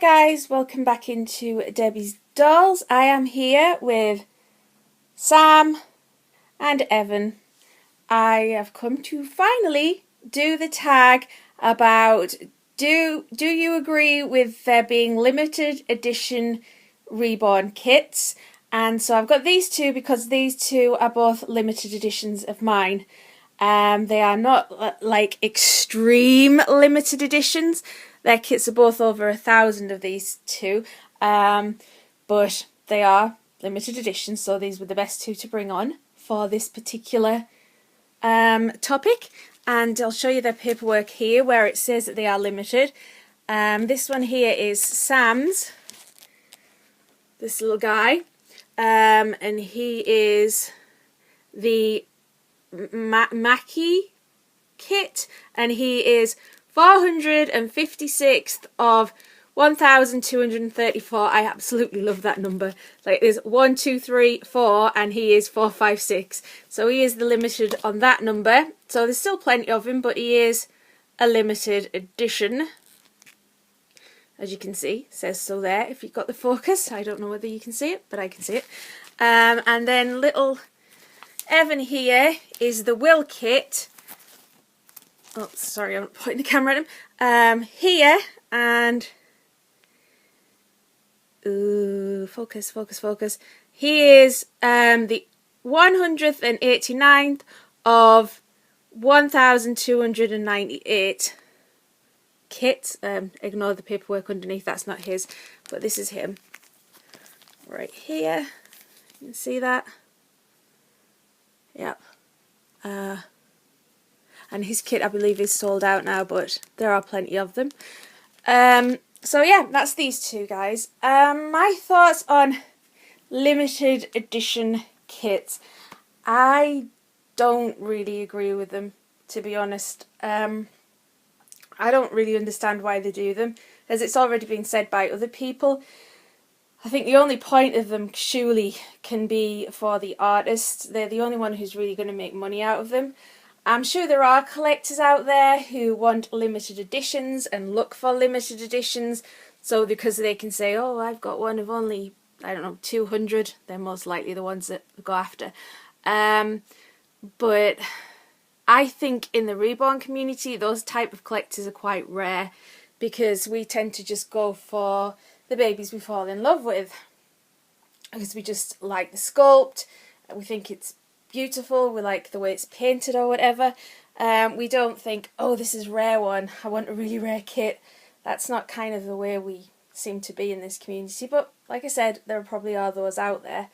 guys, welcome back into Debbie's Dolls. I am here with Sam and Evan. I have come to finally do the tag about do you agree with there being limited edition Reborn kits? And so I've got these two because these two are both limited editions of mine. They are not like extreme limited editions. Their kits are both over 1,000 of these two, but they are limited editions, so these were the best two to bring on for this particular topic. And I'll show you their paperwork here where it says that they are limited. This one here is Sam's, this little guy, and he is the Mackie kit, and he is 456th of 1,234. I absolutely love that number. Like there's 1, 2, 3, 4, and he is 4, 5, 6. So he is the limited on that number. So there's still plenty of him, but he is a limited edition. As you can see, it says so there. If you've got the focus, I don't know whether you can see it, but I can see it. And then little Evan here is the Will kit. Oh, sorry, I'm not pointing the camera at him. Here, and focus, focus, focus. He is the 189th of 1,298 kits. Ignore the paperwork underneath, that's not his, but this is him. Right here, you can see that. Yep. And his kit, I believe, is sold out now, but there are plenty of them. So yeah, that's these two guys. My thoughts on limited edition kits. I don't really agree with them, to be honest. I don't really understand why they do them, as it's already been said by other people. I think the only point of them surely can be for the artists. They're the only one who's really going to make money out of them. I'm sure there are collectors out there who want limited editions and look for limited editions, so because they can say, oh, I've got one of only, I don't know, 200, they're most likely the ones that go after. But I think in the Reborn community, those type of collectors are quite rare, because we tend to just go for the babies we fall in love with, because we just like the sculpt, we think it's beautiful, we like the way it's painted or whatever. We don't think, oh, this is a rare one, I want a really rare kit. That's not kind of the way we seem to be in this community, but like I said, there probably are those out there.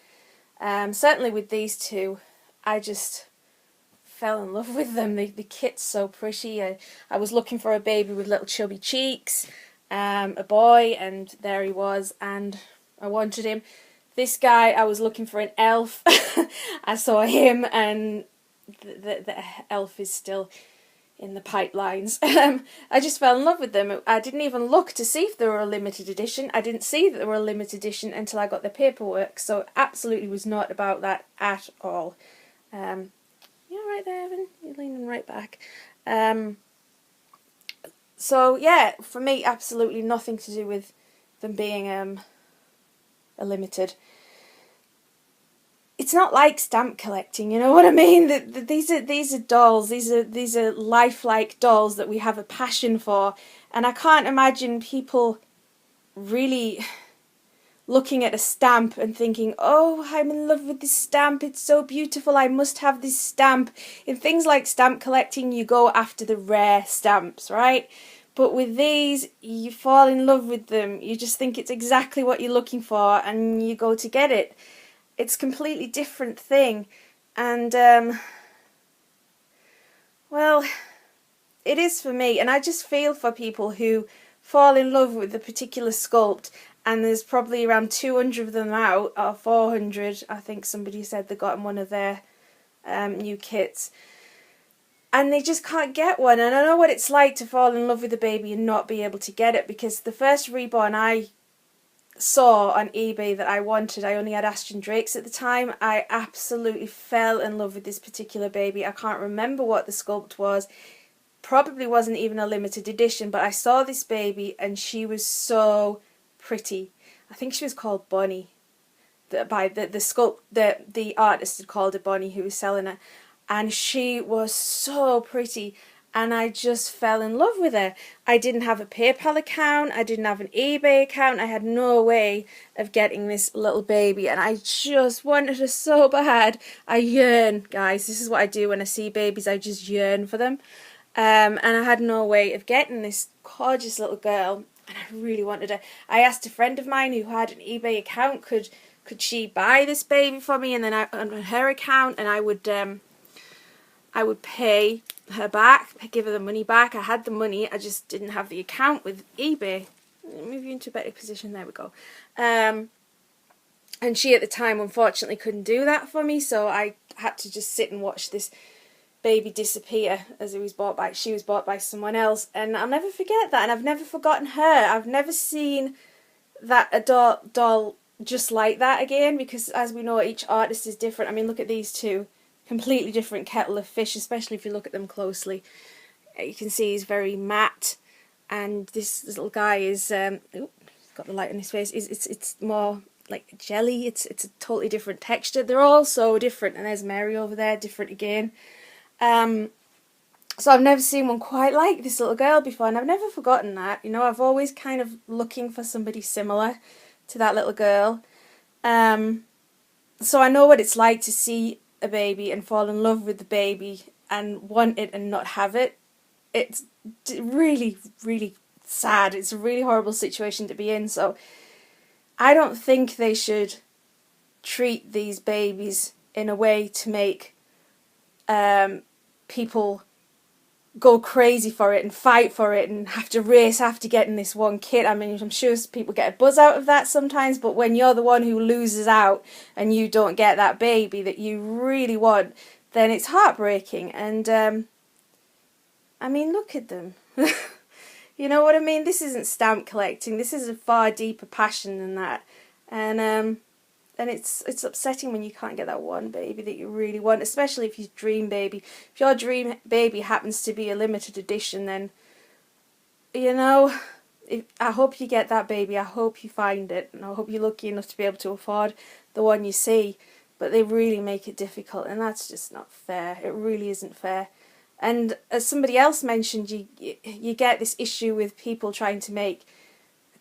Certainly with these two, I just fell in love with them. The kit's so pretty. I was looking for a baby with little chubby cheeks, a boy, and there he was, and I wanted him. This guy, I was looking for an elf. I saw him, and the elf is still in the pipelines. I just fell in love with them. I didn't even look to see if they were a limited edition. I didn't see that they were a limited edition until I got the paperwork, so it absolutely was not about that at all. You're right there, Evan. You're leaning right back. So yeah, for me, absolutely nothing to do with them being a limited. It's not like stamp collecting, you know what I mean? These are dolls. These are lifelike dolls that we have a passion for, and I can't imagine people really looking at a stamp and thinking, oh, I'm in love with this stamp, it's so beautiful, I must have this stamp. In things like stamp collecting, you go after the rare stamps, right? But with these, you fall in love with them. You just think it's exactly what you're looking for, and you go to get it. It's a completely different thing. And, well, it is for me. And I just feel for people who fall in love with a particular sculpt, and there's probably around 200 of them out, or 400. I think somebody said they got in one of their new kits. And they just can't get one. And I know what it's like to fall in love with a baby and not be able to get it, because the first Reborn I saw on eBay that I wanted, I only had Ashton Drakes at the time. I absolutely fell in love with this particular baby. I can't remember what the sculpt was. Probably wasn't even a limited edition, but I saw this baby and she was so pretty. I think she was called Bonnie. By the artist had called her Bonnie, who was selling her, and she was so pretty, and I just fell in love with her. I didn't have a PayPal account, I didn't have an eBay account, I had no way of getting this little baby, and I just wanted her so bad. I yearn, guys. This is what I do when I see babies. I just yearn for them. And I had no way of getting this gorgeous little girl, and I really wanted her. I asked a friend of mine who had an eBay account, could she buy this baby for me, and then on her account, and I would pay her back, give her the money back. I had the money, I just didn't have the account with eBay. Move you into a better position, there we go. And she at the time unfortunately couldn't do that for me, so I had to just sit and watch this baby disappear as she was bought by someone else, and I'll never forget that, and I've never forgotten her. I've never seen that doll just like that again, because as we know, each artist is different. I mean, look at these two, completely different kettle of fish, especially if you look at them closely. You can see he's very matte, and this little guy is he's got the light on his face. It's more like jelly. It's a totally different texture. They're all so different, and there's Mary over there, different again. So I've never seen one quite like this little girl before, and I've never forgotten that. You know, I've always kind of looking for somebody similar to that little girl. So I know what it's like to see a baby and fall in love with the baby and want it and not have it. It's really, really sad. It's a really horrible situation to be in. So I don't think they should treat these babies in a way to make people go crazy for it and fight for it and have to race after getting this one kit. I mean, I'm sure people get a buzz out of that sometimes, but when you're the one who loses out and you don't get that baby that you really want, then it's heartbreaking. And I mean, look at them. You know what I mean? This isn't stamp collecting. This is a far deeper passion than that. And it's upsetting when you can't get that one baby that you really want, especially if your dream baby. If your dream baby happens to be a limited edition, then, you know, I hope you get that baby. I hope you find it, and I hope you're lucky enough to be able to afford the one you see. But they really make it difficult, and that's just not fair. It really isn't fair. And as somebody else mentioned, you get this issue with people trying to make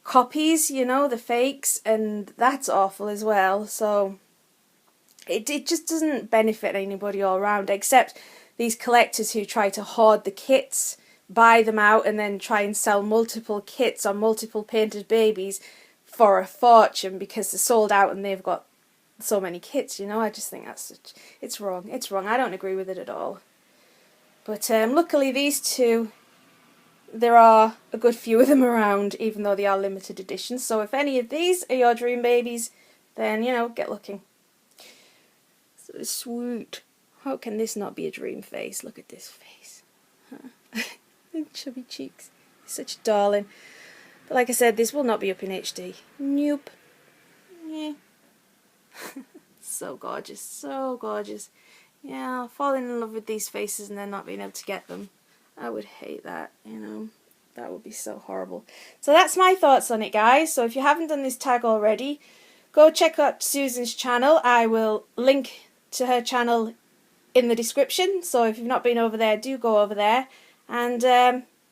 copies, you know, the fakes, and that's awful as well. So it just doesn't benefit anybody all around, except these collectors who try to hoard the kits, buy them out, and then try and sell multiple kits or multiple painted babies for a fortune because they're sold out and they've got so many kits. You know, I just think it's wrong. It's wrong. I don't agree with it at all. But luckily these two, there are a good few of them around, even though they are limited editions. So if any of these are your dream babies, then, you know, get looking. So sweet. How can this not be a dream face? Look at this face. Huh? Chubby cheeks. Such a darling. But like I said, this will not be up in HD. Nope. Yeah. So gorgeous. So gorgeous. Yeah, falling in love with these faces and then not being able to get them. I would hate that, you know. That would be so horrible. So that's my thoughts on it, guys. So if you haven't done this tag already, go check out Susan's channel. I will link to her channel in the description. So if you've not been over there, do go over there. And,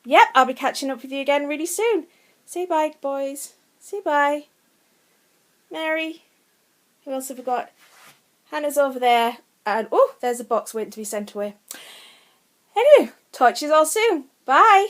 yep, I'll be catching up with you again really soon. Say bye, boys. Say bye. Mary. Who else have we got? Hannah's over there. And, oh, there's a box waiting to be sent away. Anyway, talk to you all soon. Bye.